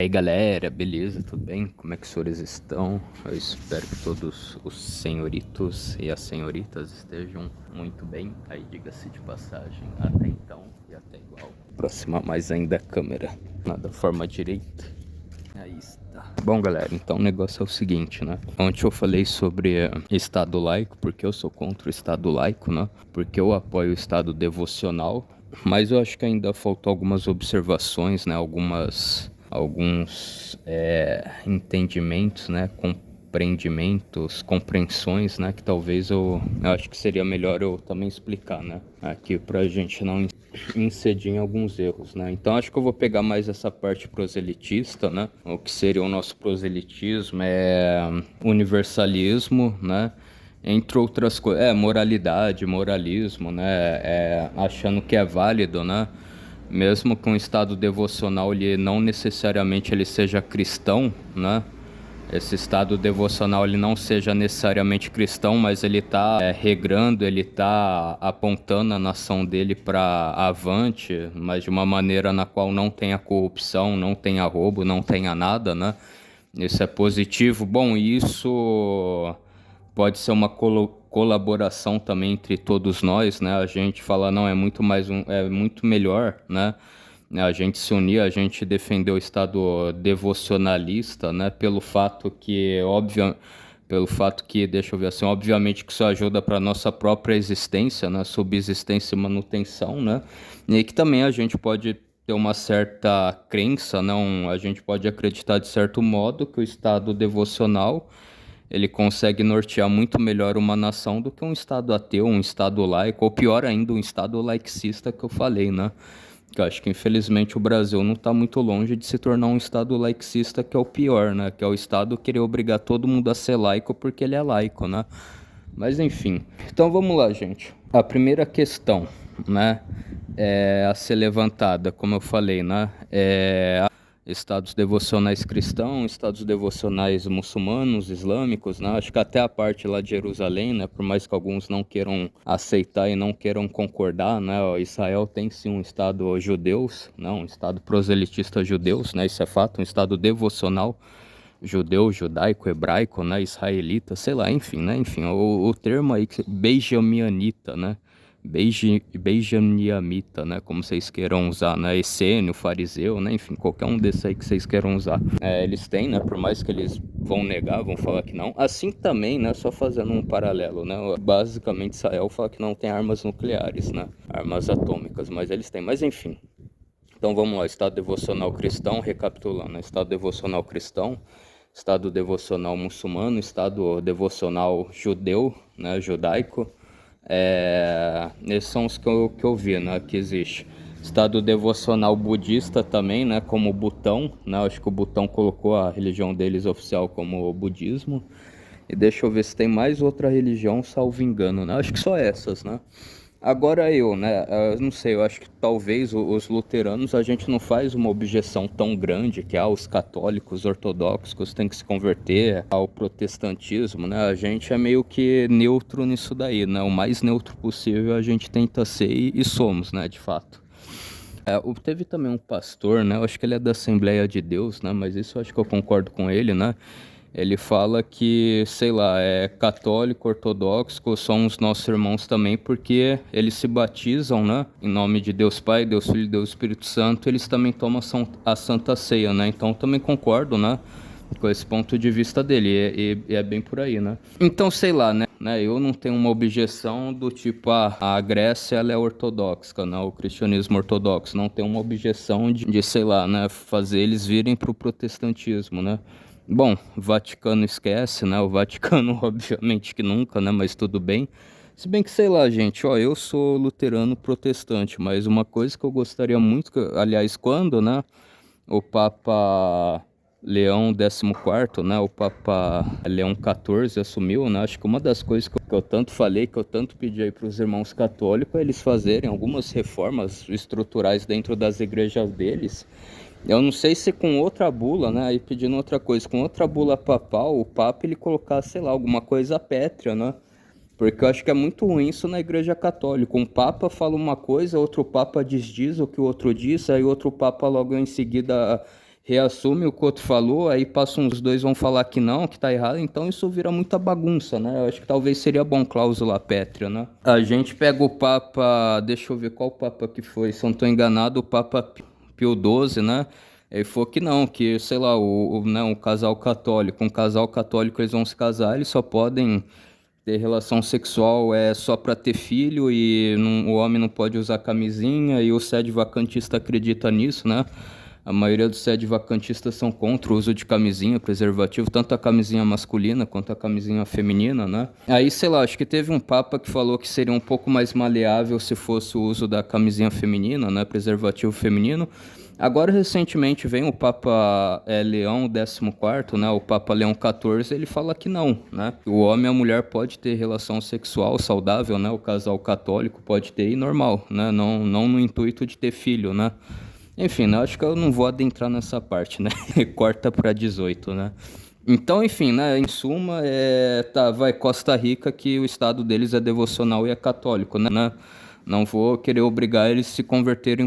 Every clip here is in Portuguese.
E aí galera, beleza? Tudo bem? Como é que os senhores estão? Eu espero que todos os senhoritos e as senhoritas estejam muito bem. Aí diga-se de passagem, até então e até igual. Aproximar mais ainda a câmera, da forma direita. Aí está. Bom galera, então o negócio é o seguinte, né? Ontem eu falei sobre Estado laico, porque eu sou contra o Estado laico, né? Porque eu apoio o Estado devocional. Mas eu acho que ainda faltou algumas observações, né? Alguns entendimentos, né? Compreendimentos, compreensões, né? Que talvez eu acho que seria melhor eu também explicar, né? Aqui pra gente não incidir em alguns erros, né? Então acho que eu vou pegar mais essa parte proselitista, né? O que seria o nosso proselitismo é universalismo, né? Entre outras coisas, moralidade, moralismo, né? Achando que é válido, né? Mesmo que um estado devocional ele não necessariamente ele seja cristão, né? Esse estado devocional ele não seja necessariamente cristão, mas ele está regrando, ele está apontando a nação dele para avante, mas de uma maneira na qual não tenha corrupção, não tenha roubo, não tenha nada, né? Isso é positivo. Bom, isso pode ser uma colaboração também entre todos nós, né? A gente fala, não, é muito melhor, né? A gente se unir, a gente defender o estado devocionalista, né? Pelo fato que, deixa eu ver assim, obviamente que isso ajuda para nossa própria existência, né? Subsistência e manutenção, né? E que também a gente pode ter uma certa crença, não? A gente pode acreditar de certo modo que o estado devocional ele consegue nortear muito melhor uma nação do que um estado ateu, um estado laico, ou pior ainda, um estado laicista que eu falei, né? Que eu acho que infelizmente o Brasil não está muito longe de se tornar um estado laicista, que é o pior, né? Que é o estado querer obrigar todo mundo a ser laico porque ele é laico, né? Mas enfim. Então vamos lá, gente. A primeira questão, né? A ser levantada, como eu falei, né? Estados devocionais cristãos, estados devocionais muçulmanos, islâmicos, né? Acho que até a parte lá de Jerusalém, né? Por mais que alguns não queiram aceitar e não queiram concordar, né? Israel tem sim um estado judeus, não, um estado proselitista judeus, né? Isso é fato, um estado devocional judeu, judaico, hebraico, né? Israelita, sei lá, enfim, né? Enfim, o termo aí, benjamianita, né? Benjamiamita, né? Como vocês queiram usar, né? Essênio, fariseu, né? Enfim, qualquer um desses aí que vocês queiram usar. Eles têm, né? Por mais que eles vão negar, vão falar que não. Assim também, né? Só fazendo um paralelo, né? Basicamente, Israel fala que não tem armas nucleares, né? Armas atômicas, mas eles têm. Mas enfim. Então vamos lá, estado devocional cristão, recapitulando, né? Estado devocional cristão, estado devocional muçulmano, estado devocional judeu, né? Judaico. Esses são os que eu vi, né, que existe. Estado devocional budista também, né, como o Butão, né, acho que o Butão colocou a religião deles oficial como o budismo. E deixa eu ver se tem mais outra religião, salvo engano, né, acho que só essas, né. Agora eu não sei, eu acho que talvez os luteranos a gente não faz uma objeção tão grande que os católicos ortodoxos têm que se converter ao protestantismo, né? A gente é meio que neutro nisso daí, né? O mais neutro possível a gente tenta ser e somos, né? De fato. Teve também um pastor, né? Eu acho que ele é da Assembleia de Deus, né? Mas isso eu acho que eu concordo com ele, né? Ele fala que, sei lá, é católico, ortodoxo, são os nossos irmãos também, porque eles se batizam, né? Em nome de Deus Pai, Deus Filho e Deus Espírito Santo, eles também tomam a Santa Ceia, né? Então também concordo, né? Com esse ponto de vista dele, e é bem por aí, né? Então, sei lá, né? Eu não tenho uma objeção do tipo, a Grécia ela é ortodoxa, né? O cristianismo ortodoxo. Não tem uma objeção sei lá, né? Fazer eles virem para o protestantismo, né? Bom, o Vaticano esquece, né? O Vaticano, obviamente que nunca, né? Mas tudo bem. Se bem que, sei lá, gente, eu sou luterano protestante, mas uma coisa que eu gostaria muito, aliás, quando, né? O Papa Leão XIV, né? O Papa Leão XIV assumiu, né? Acho que uma das coisas que eu tanto falei, que eu tanto pedi aí para os irmãos católicos, é eles fazerem algumas reformas estruturais dentro das igrejas deles. Eu não sei se com outra bula, né, aí pedindo outra coisa, com outra bula papal, o Papa ele colocar, sei lá, alguma coisa pétrea, né? Porque eu acho que é muito ruim isso na Igreja Católica. Um Papa fala uma coisa, outro Papa diz o que o outro diz, aí outro Papa logo em seguida reassume o que o outro falou, aí passam os dois vão falar que não, que tá errado, então isso vira muita bagunça, né? Eu acho que talvez seria bom cláusula pétrea, né? A gente pega o Papa, deixa eu ver qual Papa que foi, se eu não tô enganado, o Papa Pio XII, né? Ele falou que não, que, sei lá, né, um casal católico, eles vão se casar, eles só podem ter relação sexual só para ter filho e o homem não pode usar camisinha e o sede vacantista acredita nisso, né? A maioria dos sede vacantistas são contra o uso de camisinha, preservativo, tanto a camisinha masculina quanto a camisinha feminina, né? Aí, sei lá, acho que teve um papa que falou que seria um pouco mais maleável se fosse o uso da camisinha feminina, né? Preservativo feminino. Agora, recentemente, vem o Papa Leão XIV, né? O Papa Leão XIV, ele fala que não, né? O homem e a mulher pode ter relação sexual saudável, né? O casal católico pode ter e normal, né? Não no intuito de ter filho, né? Enfim, né? Acho que eu não vou adentrar nessa parte, né? Corta para 18, né? Então, enfim, né? Em suma, vai Costa Rica que o estado deles é devocional e é católico, né? Não vou querer obrigar eles a se converterem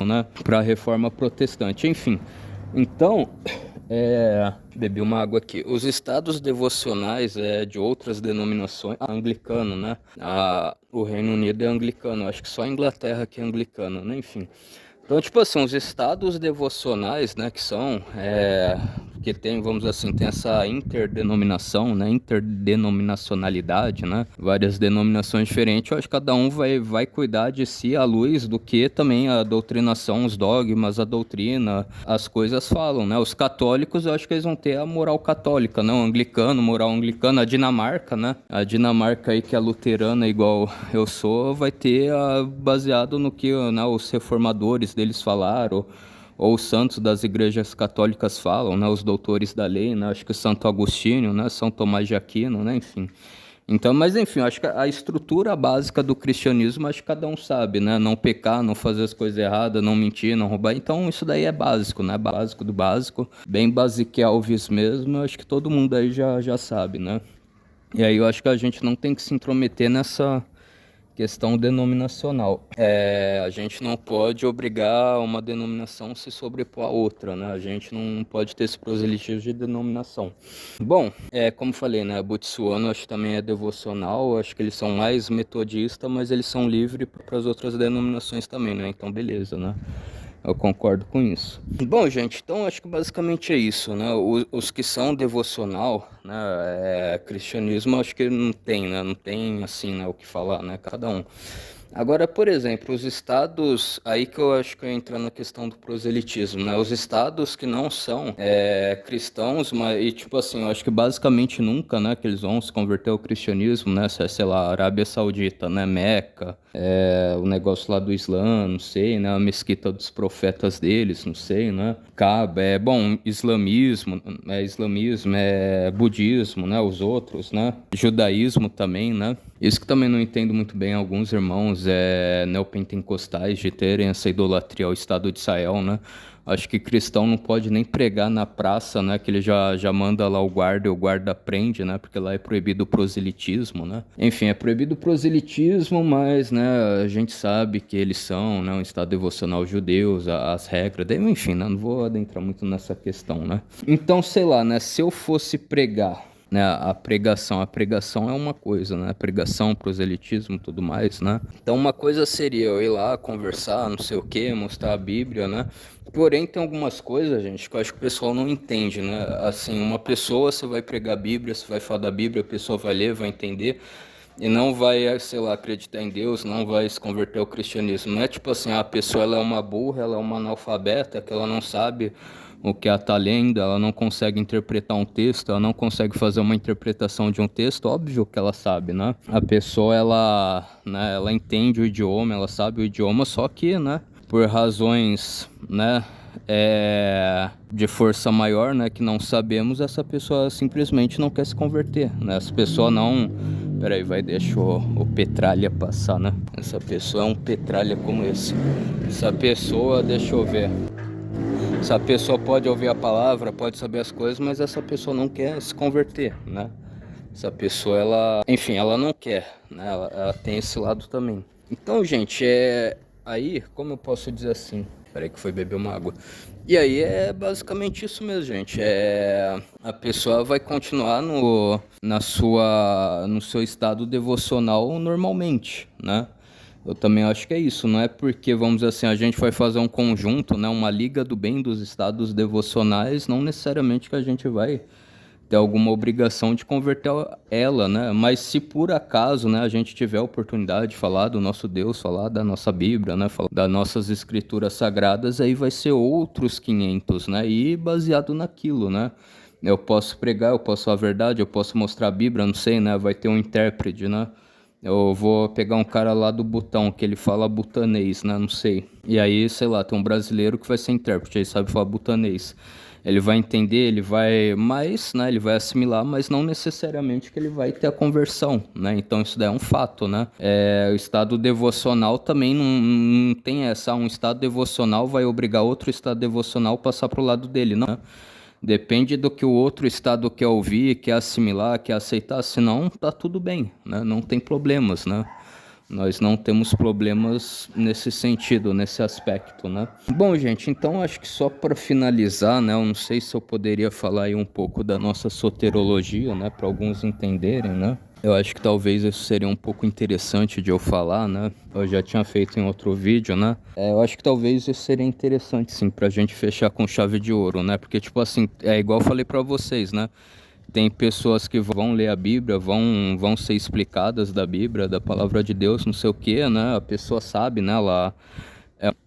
né, para a reforma protestante, enfim. Então, bebi uma água aqui. Os estados devocionais de outras denominações, anglicano, né? O Reino Unido é anglicano, acho que só a Inglaterra que é anglicano, né? Enfim. Então, tipo assim, os estados devocionais, né, que são, que tem, vamos dizer assim, tem essa interdenominação, né, interdenominacionalidade, né, várias denominações diferentes, eu acho que cada um vai cuidar de si à luz do que também a doutrinação, os dogmas, a doutrina, as coisas falam, né, os católicos, eu acho que eles vão ter a moral católica, né, o anglicano, moral anglicana, a Dinamarca, né, a Dinamarca aí que é luterana igual eu sou, vai ter baseado no que, né, os reformadores deles falaram, ou os santos das igrejas católicas falam, né, os doutores da lei, né, acho que Santo Agostinho, né, São Tomás de Aquino, né, enfim. Então, mas enfim, acho que a estrutura básica do cristianismo, acho que cada um sabe, né, não pecar, não fazer as coisas erradas, não mentir, não roubar, então isso daí é básico, né, básico do básico, bem basiquelvis mesmo, acho que todo mundo aí já sabe, né. E aí eu acho que a gente não tem que se intrometer nessa questão denominacional. A gente não pode obrigar uma denominação a se sobrepor a outra, né? A gente não pode ter esse proselitismo de denominação. Bom, como falei, né? Butsuano acho que também é devocional, acho que eles são mais metodistas, mas eles são livres para as outras denominações também, né? Então, beleza, né? Eu concordo com isso. Bom, gente, então acho que basicamente é isso, né? Os que são devocional, né? Cristianismo, acho que não tem, né? Não tem, assim, né? O que falar, né? Cada um. Agora, por exemplo, os estados, aí que eu acho que eu entro na questão do proselitismo, né? Os estados que não são cristãos, mas, e tipo assim, eu acho que basicamente nunca, né? Que eles vão se converter ao cristianismo, né? Sei lá, Arábia Saudita, né? Meca, o negócio lá do Islã, não sei, né? A mesquita dos profetas deles, não sei, né? Kaaba, islamismo, budismo, né? Os outros, né? Judaísmo também, né? Isso que também não entendo muito bem alguns irmãos neopentecostais de terem essa idolatria ao Estado de Israel, né? Acho que cristão não pode nem pregar na praça, né? Que ele já manda lá o guarda e o guarda prende, né? Porque lá é proibido o proselitismo, né? Enfim, é proibido o proselitismo, mas, né? A gente sabe que eles são, né? Um Estado devocional judeus, as regras, enfim, né? Não vou adentrar muito nessa questão, né? Então, sei lá, né? Se eu fosse pregar, né, a pregação é uma coisa, né, pregação, proselitismo, tudo mais, né, então uma coisa seria eu ir lá conversar, não sei o que, mostrar a Bíblia, né, porém tem algumas coisas, gente, que eu acho que o pessoal não entende, né, assim, uma pessoa, você vai pregar a Bíblia, você vai falar da Bíblia, a pessoa vai ler, vai entender, e não vai, sei lá, acreditar em Deus, não vai se converter ao cristianismo, não é tipo assim, a pessoa ela é uma burra, ela é uma analfabeta, que ela não sabe o que ela está lendo, ela não consegue interpretar um texto, ela não consegue fazer uma interpretação de um texto, óbvio que ela sabe, né? A pessoa, né, ela entende o idioma, ela sabe o idioma, só que, né, por razões, né, de força maior, né, que não sabemos, essa pessoa simplesmente não quer se converter, né? Essa pessoa não... Peraí, deixa o Petralha passar, né? Essa pessoa é um Petralha como esse. Essa pessoa, deixa eu ver... Essa pessoa pode ouvir a palavra, pode saber as coisas, mas essa pessoa não quer se converter, né? Essa pessoa, enfim, ela não quer, né? Ela tem esse lado também. Então, gente, aí, como eu posso dizer assim? Peraí que foi beber uma água. E aí é basicamente isso mesmo, gente. A pessoa vai continuar no seu estado devocional normalmente, né? Eu também acho que é isso, não é porque, vamos dizer assim, a gente vai fazer um conjunto, né, uma liga do bem dos estados devocionais, não necessariamente que a gente vai ter alguma obrigação de converter ela, né? Mas se por acaso, né, a gente tiver a oportunidade de falar do nosso Deus, falar da nossa Bíblia, né, falar das nossas escrituras sagradas, aí vai ser outros 500, né? E baseado naquilo, né? Eu posso pregar, eu posso falar a verdade, eu posso mostrar a Bíblia, não sei, né? Vai ter um intérprete, né? Eu vou pegar um cara lá do Butão, que ele fala butanês, né? Não sei. E aí, sei lá, tem um brasileiro que vai ser intérprete, ele sabe falar butanês. Ele vai entender, ele vai mais, né? Ele vai assimilar, mas não necessariamente que ele vai ter a conversão, né? Então isso daí é um fato, né? O estado devocional também não tem essa. Um estado devocional vai obrigar outro estado devocional a passar pro lado dele, não, né? Depende do que o outro estado quer ouvir, quer assimilar, quer aceitar, senão tá tudo bem, né? Não tem problemas, né? Nós não temos problemas nesse sentido, nesse aspecto, né? Bom, gente, então acho que só para finalizar, né? Eu não sei se eu poderia falar aí um pouco da nossa soterologia, né? Para alguns entenderem, né? Eu acho que talvez isso seria um pouco interessante de eu falar, né? Eu já tinha feito em outro vídeo, né? Eu acho que talvez isso seria interessante, sim, pra gente fechar com chave de ouro, né? Porque, tipo assim, é igual eu falei pra vocês, né? Tem pessoas que vão ler a Bíblia, vão ser explicadas da Bíblia, da palavra de Deus, não sei o quê, né? A pessoa sabe, né? Ela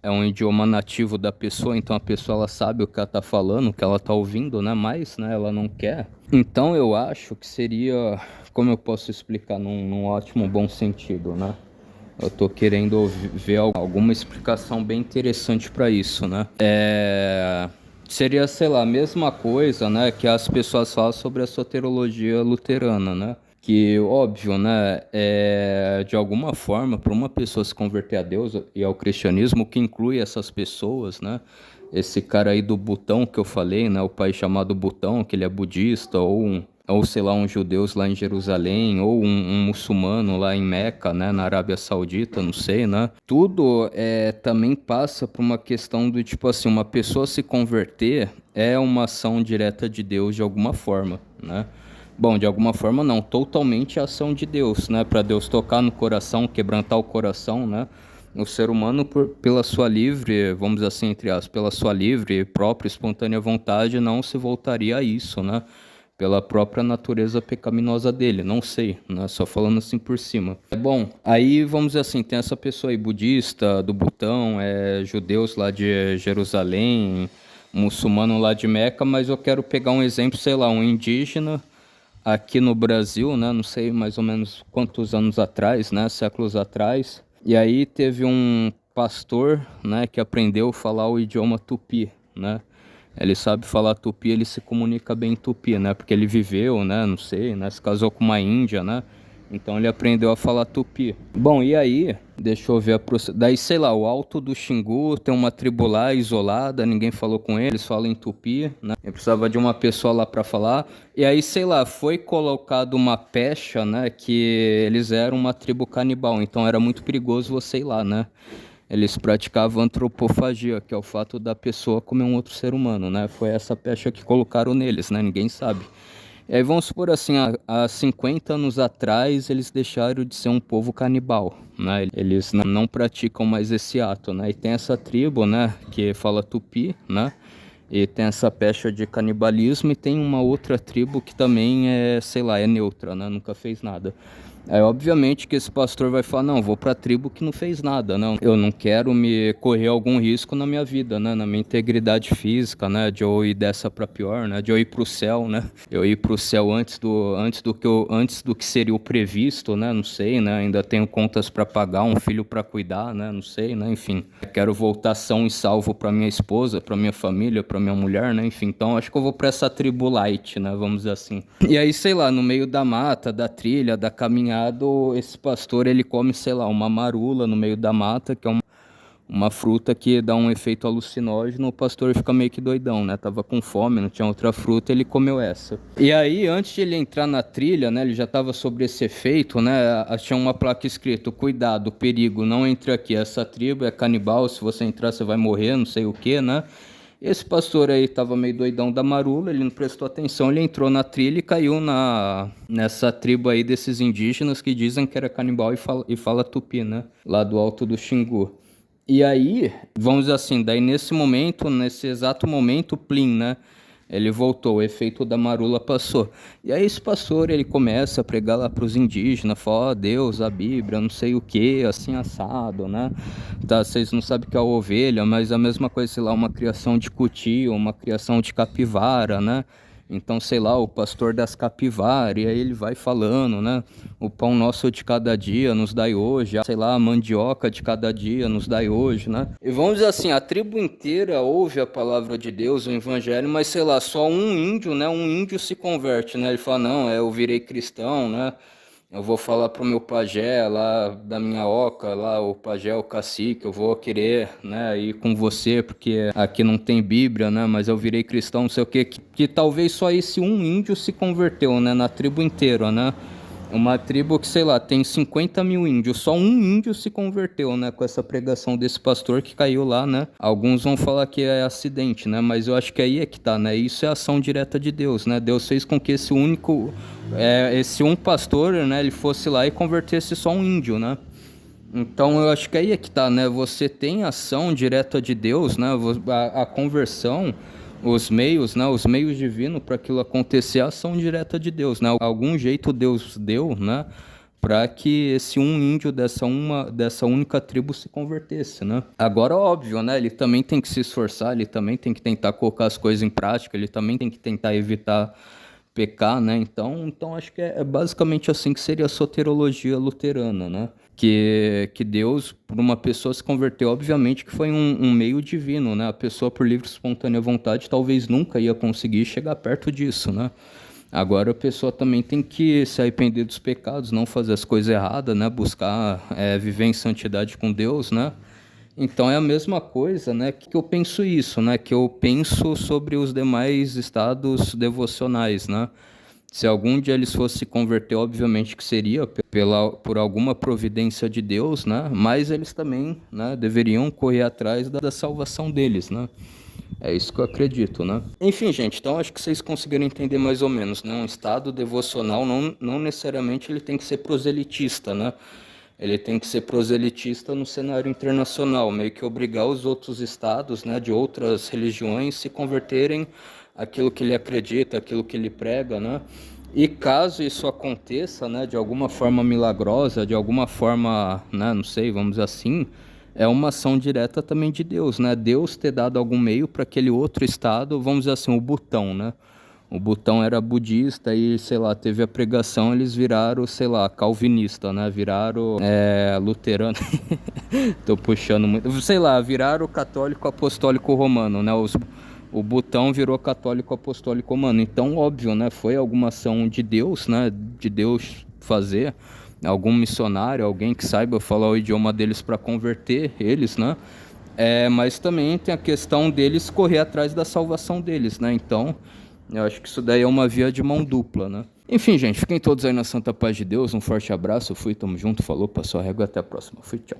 é um idioma nativo da pessoa, então a pessoa ela sabe o que ela tá falando, o que ela tá ouvindo, né? Mas, né, ela não quer. Então eu acho que seria, como eu posso explicar num ótimo bom sentido, né? Eu tô querendo ver alguma explicação bem interessante para isso, né? Seria, sei lá, a mesma coisa, né, que as pessoas falam sobre a soterologia luterana, né? Que, óbvio, né, de alguma forma, para uma pessoa se converter a Deus e ao cristianismo, que inclui essas pessoas, né? Esse cara aí do Butão que eu falei, né, o pai chamado Butão, que ele é budista, ou sei lá, um judeu lá em Jerusalém, ou um muçulmano lá em Meca, né, na Arábia Saudita, não sei, né? Tudo também passa por uma questão do tipo assim, uma pessoa se converter é uma ação direta de Deus de alguma forma, né? Bom, de alguma forma não, totalmente a ação de Deus, né? Para Deus tocar no coração, quebrantar o coração, né? O ser humano, pela sua livre, vamos dizer assim, entre aspas, pela sua livre, própria, espontânea vontade, não se voltaria a isso, né? Pela própria natureza pecaminosa dele, não sei, né? Só falando assim por cima. Bom, aí vamos dizer assim, tem essa pessoa aí budista do Butão, judeus lá de Jerusalém, muçulmano lá de Meca, mas eu quero pegar um exemplo, sei lá, um indígena aqui no Brasil, né? Não sei mais ou menos quantos anos atrás, né? Séculos atrás. E aí teve um pastor, né? Que aprendeu a falar o idioma tupi, né? Ele sabe falar tupi, ele se comunica bem em tupi, né? Porque ele viveu, né? Não sei, né? Se casou com uma índia, né? Então ele aprendeu a falar tupi. Bom, e aí, deixa eu ver a daí, sei lá, o Alto do Xingu tem uma tribo lá isolada, ninguém falou com eles, falam em tupi, né? Eu precisava de uma pessoa lá para falar. E aí, sei lá, foi colocado uma pecha, né? Que eles eram uma tribo canibal, então era muito perigoso você ir lá, né? Eles praticavam antropofagia, que é o fato da pessoa comer um outro ser humano, né? Foi essa pecha que colocaram neles, né? Ninguém sabe. E aí vamos supor assim, há 50 anos atrás eles deixaram de ser um povo canibal, né? Eles não praticam mais esse ato, né? E tem essa tribo, né, que fala tupi, né? E tem essa pecha de canibalismo e tem uma outra tribo que também sei lá, é neutra, né? Nunca fez nada. Aí, obviamente, que esse pastor vai falar, não, vou para a tribo que não fez nada, não. Eu não quero me correr algum risco na minha vida, né? Na minha integridade física, né? De eu ir dessa para pior, né? De eu ir para o céu, né? Eu ir para o céu antes do que seria o previsto, né? Não sei, né? Ainda tenho contas para pagar, um filho para cuidar, né? Não sei, né? Enfim, quero voltar são e salvo para minha esposa, para minha família, para minha mulher, né? Enfim, então acho que eu vou para essa tribo light, né? Vamos dizer assim. E aí, sei lá, no meio da mata, da trilha, da caminhada, esse pastor ele come, sei lá, uma marula no meio da mata, que é uma fruta que dá um efeito alucinógeno, o pastor fica meio que doidão, né? Tava com fome, não tinha outra fruta, ele comeu essa. E aí, antes de ele entrar na trilha, né? Ele já tava sobre esse efeito, né? Tinha uma placa escrito: cuidado, perigo, não entre aqui. Essa tribo é canibal, se você entrar você vai morrer, não sei o que, né? Esse pastor aí tava meio doidão da marula, ele não prestou atenção, ele entrou na trilha e caiu nessa tribo aí desses indígenas que dizem que era canibal e fala tupi, né? Lá do alto do Xingu. E aí, vamos dizer assim, daí nesse momento, nesse exato momento, plim, né? Ele voltou, o efeito da marula passou. E aí esse pastor, ele começa a pregar lá para os indígenas, fala: ó, Deus, a Bíblia, não sei o que, assim assado, né? Tá, vocês não sabem o que é a ovelha, mas a mesma coisa, sei lá, uma criação de cuti, uma criação de capivara, né? Então, sei lá, o pastor das capivaras, e aí ele vai falando, né? O pão nosso de cada dia nos dai hoje, sei lá, a mandioca de cada dia nos dai hoje, né? E vamos dizer assim, a tribo inteira ouve a palavra de Deus, o evangelho, mas sei lá, só um índio, né? Um índio se converte, né? Ele fala: não, eu virei cristão, né? Eu vou falar pro meu pajé lá da minha oca, lá o pajé, o cacique, eu vou querer, né, ir com você, porque aqui não tem Bíblia, né, mas eu virei cristão, não sei o quê, que talvez só esse um índio se converteu, né, na tribo inteira, né. Uma tribo que, sei lá, tem 50 mil índios, só um índio se converteu, né, com essa pregação desse pastor que caiu lá, né. Alguns vão falar que é acidente, né, mas eu acho que aí é que tá, né, isso é ação direta de Deus, né. Deus fez com que esse um pastor, né, ele fosse lá e convertesse só um índio, né. Então eu acho que aí é que tá, né, você tem ação direta de Deus, né, a conversão, os meios divinos para aquilo acontecer, a ação direta de Deus, né? Algum jeito Deus deu, né, para que esse um índio dessa única tribo se convertesse, né? Agora, óbvio, né, ele também tem que se esforçar, ele também tem que tentar colocar as coisas em prática, ele também tem que tentar evitar pecar, né? Então acho que é basicamente assim que seria a soterologia luterana, né? Que Deus, por uma pessoa se converteu, obviamente que foi um meio divino, né? A pessoa, por livre e espontânea vontade, talvez nunca ia conseguir chegar perto disso, né? Agora a pessoa também tem que se arrepender dos pecados, não fazer as coisas erradas, né? Buscar viver em santidade com Deus, né? Então é a mesma coisa, né, que eu penso isso, né, que eu penso sobre os demais estados devocionais, né. Se algum dia eles fossem se converter, obviamente que seria por alguma providência de Deus, né, mas eles também, né, deveriam correr atrás da salvação deles, né. É isso que eu acredito, né. Enfim, gente, então acho que vocês conseguiram entender mais ou menos, né, um estado devocional não necessariamente ele tem que ser proselitista, né. Ele tem que ser proselitista no cenário internacional, meio que obrigar os outros estados, né, de outras religiões se converterem àquilo que ele acredita, àquilo que ele prega, né? E caso isso aconteça, né, de alguma forma milagrosa, de alguma forma, né, não sei, vamos dizer assim, é uma ação direta também de Deus, né? Deus ter dado algum meio para aquele outro estado, vamos dizer assim, o Butão, né? O Butão era budista e, sei lá, teve a pregação, eles viraram, sei lá, calvinista, né? Viraram luterano. Tô puxando muito. Sei lá, viraram católico apostólico romano, né? O Butão virou católico apostólico romano. Então, óbvio, né? Foi alguma ação de Deus, né? De Deus fazer. Algum missionário, alguém que saiba falar o idioma deles para converter eles, né? Mas também tem a questão deles correr atrás da salvação deles, né? Então, eu acho que isso daí é uma via de mão dupla, né? Enfim, gente, fiquem todos aí na santa paz de Deus. Um forte abraço. Fui, tamo junto, falou, passou a régua, até a próxima. Fui, tchau.